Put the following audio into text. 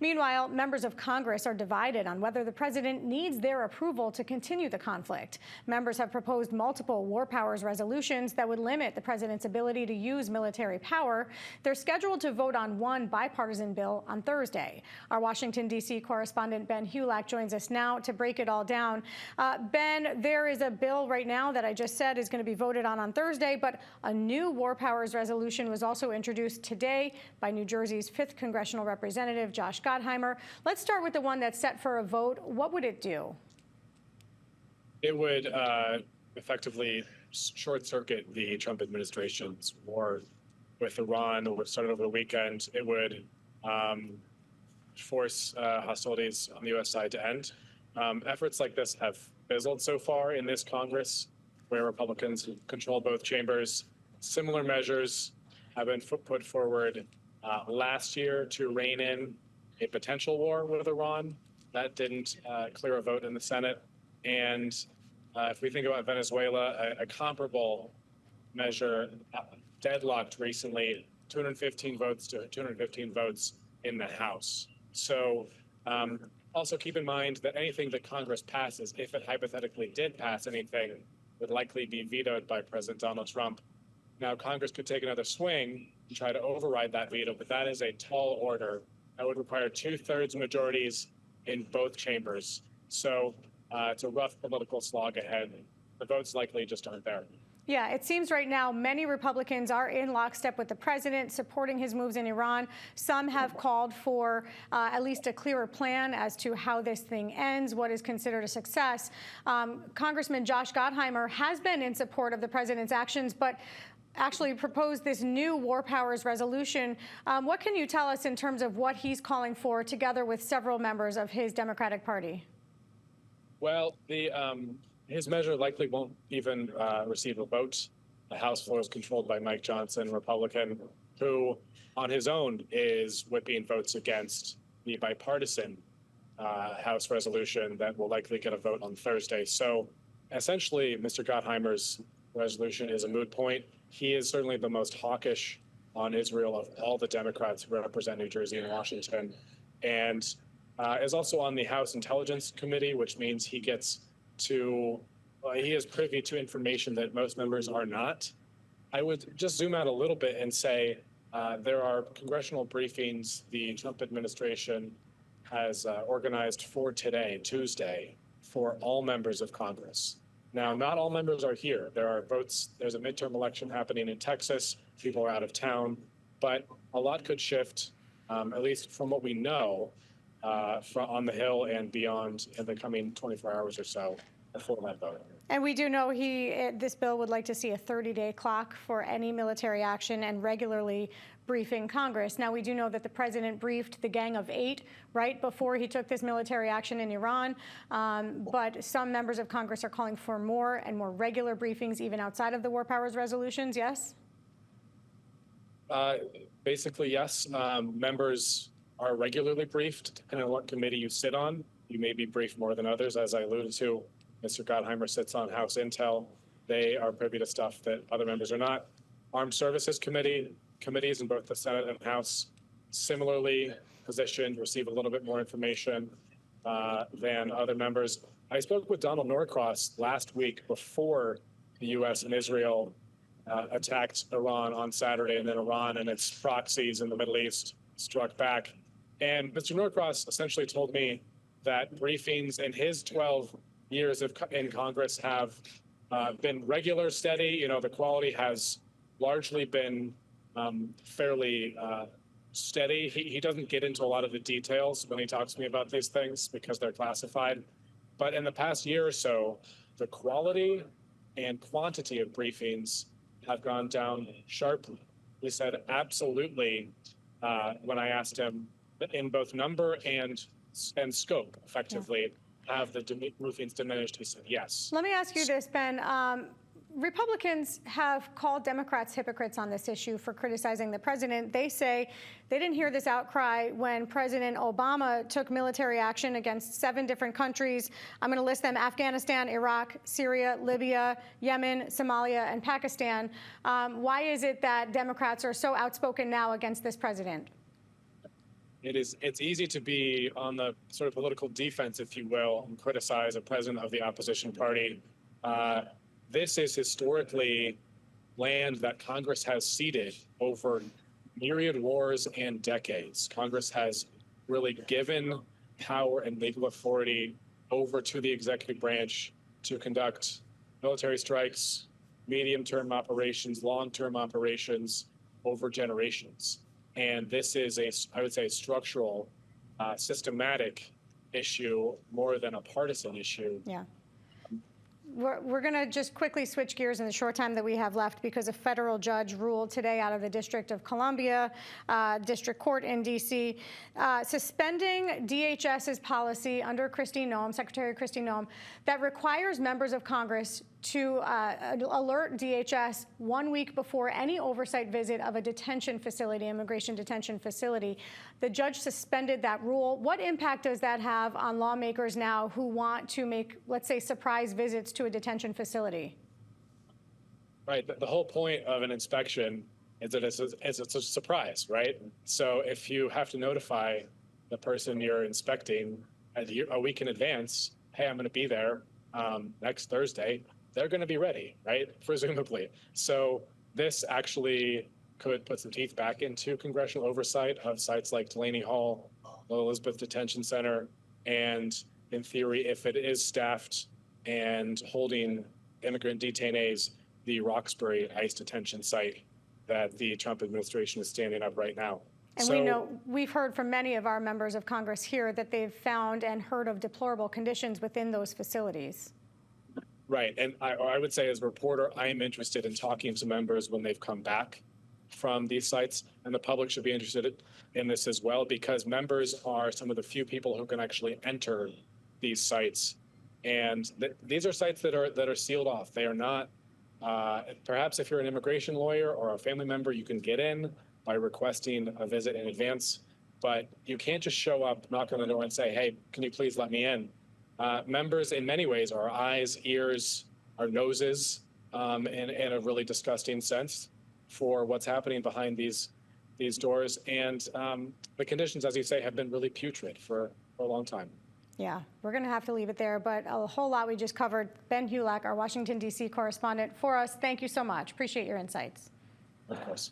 Meanwhile, members of Congress are divided on whether the president needs their approval to continue the conflict. Members have proposed multiple war powers resolutions that would limit the president's ability to use military power. They're scheduled to vote on one bipartisan bill on Thursday. Our Washington, D.C. correspondent Ben Hulak joins us now to break it all down. Ben, there is a bill right now that I just said is going to be voted on Thursday, but a new war powers resolution was also introduced today by New Jersey's 5th congressional representative, Josh Gottheimer. Let's start with the one that's set for a vote. What would it do? It would effectively short-circuit the Trump administration's war with Iran, which started over the weekend. It would force hostilities on the U.S. side to end. Efforts like this have fizzled so far in this Congress, where Republicans control both chambers. Similar measures have been put forward last year to rein in a potential war with Iran. That didn't clear a vote in the Senate. And if we think about Venezuela, a comparable measure deadlocked recently, 215 votes to 215 votes in the House. So also keep in mind that anything that Congress passes, if it hypothetically did pass anything, would likely be vetoed by President Donald Trump. Now, Congress could take another swing and try to override that veto, but that is a tall order. That would require 2/3 majorities in both chambers. So it's a rough political slog ahead. The votes likely just aren't there. Yeah, it seems right now many Republicans are in lockstep with the president, supporting his moves in Iran. Some have called for at least a clearer plan as to how this thing ends, what is considered a success. Congressman Josh Gottheimer has been in support of the president's actions, but actually proposed this new war powers resolution. What can you tell us in terms of what he's calling for, together with several members of his Democratic Party? Well, his measure likely won't even receive a vote. The House floor is controlled by Mike Johnson, Republican, who on his own is whipping votes against the bipartisan House resolution that will likely get a vote on Thursday. So essentially, Mr. Gottheimer's resolution is a moot point. He is certainly the most hawkish on Israel of all the Democrats who represent New Jersey and Washington, and is also on the House Intelligence Committee, which means he gets to, he is privy to information that most members are not. I would just zoom out a little bit and say there are congressional briefings the Trump administration has organized for today, Tuesday, for all members of Congress. Now, not all members are here. There are votes. There's a midterm election happening in Texas. People are out of town, but a lot could shift, at least from what we know, on the Hill and beyond in the coming 24 hours or so before that vote. And we do know this bill would like to see a 30-day clock for any military action and regularly briefing Congress. Now, we do know that the president briefed the Gang of Eight right before he took this military action in Iran. But some members of Congress are calling for more and more regular briefings, even outside of the war powers resolutions. Yes? Basically, yes. Members are regularly briefed, depending on what committee you sit on. You may be briefed more than others, as I alluded to. Mr. Gottheimer sits on House Intel. They are privy to stuff that other members are not. Armed Services committees in both the Senate and House, similarly positioned, receive a little bit more information than other members. I spoke with Donald Norcross last week before the U.S. and Israel attacked Iran on Saturday, and then Iran and its proxies in the Middle East struck back. And Mr. Norcross essentially told me that briefings in his 12 years in Congress have been regular, steady. You know, the quality has largely been fairly steady. He doesn't get into a lot of the details when he talks to me about these things because they're classified. But in the past year or so, the quality and quantity of briefings have gone down sharply. He said absolutely when I asked him in both number and scope, effectively, have the briefings diminished? He said yes. Let me ask you this, Ben. Republicans have called Democrats hypocrites on this issue for criticizing the president. They say they didn't hear this outcry when President Obama took military action against 7 different countries. I'm going to list them: Afghanistan, Iraq, Syria, Libya, Yemen, Somalia, and Pakistan. Why is it that Democrats are so outspoken now against this president? it's easy to be on the sort of political defense, if you will, and criticize a president of the opposition party. This is historically land that Congress has ceded over myriad wars and decades. Congress has really given power and legal authority over to the executive branch to conduct military strikes, medium-term operations, long-term operations over generations. And this is I would say, a structural, systematic issue more than a partisan issue. Yeah. We're going to just quickly switch gears in the short time that we have left because a federal judge ruled today out of the District of Columbia, District Court in D.C., suspending DHS's policy under Kristi Noem, Secretary Kristi Noem, that requires members of Congress to alert DHS 1 week before any oversight visit of a detention facility, immigration detention facility. The judge suspended that rule. What impact does that have on lawmakers now who want to make, let's say, surprise visits to a detention facility? Right. The whole point of an inspection is that it's a surprise, right? So if you have to notify the person you're inspecting a week in advance, hey, I'm going to be there next Thursday, they're going to be ready, right? Presumably. So this actually could put some teeth back into congressional oversight of sites like Delaney Hall, the Elizabeth Detention Center, and in theory, if it is staffed and holding immigrant detainees, the Roxbury ICE detention site that the Trump administration is standing up right now. And we've heard from many of our members of Congress here that they've found and heard of deplorable conditions within those facilities. Right. And I would say as a reporter, I am interested in talking to members when they've come back from these sites, and the public should be interested in this as well, because members are some of the few people who can actually enter these sites. And these are sites that are sealed off. They are not, perhaps if you're an immigration lawyer or a family member, you can get in by requesting a visit in advance, but you can't just show up, knock on the door and say, hey, can you please let me in? Members in many ways are eyes, ears, our noses, in a really disgusting sense for what's happening behind these doors. And the conditions, as you say, have been really putrid for a long time. Yeah, we're going to have to leave it there, but a whole lot we just covered. Ben Hulak, our Washington, D.C. correspondent for us, thank you so much. Appreciate your insights. Of course.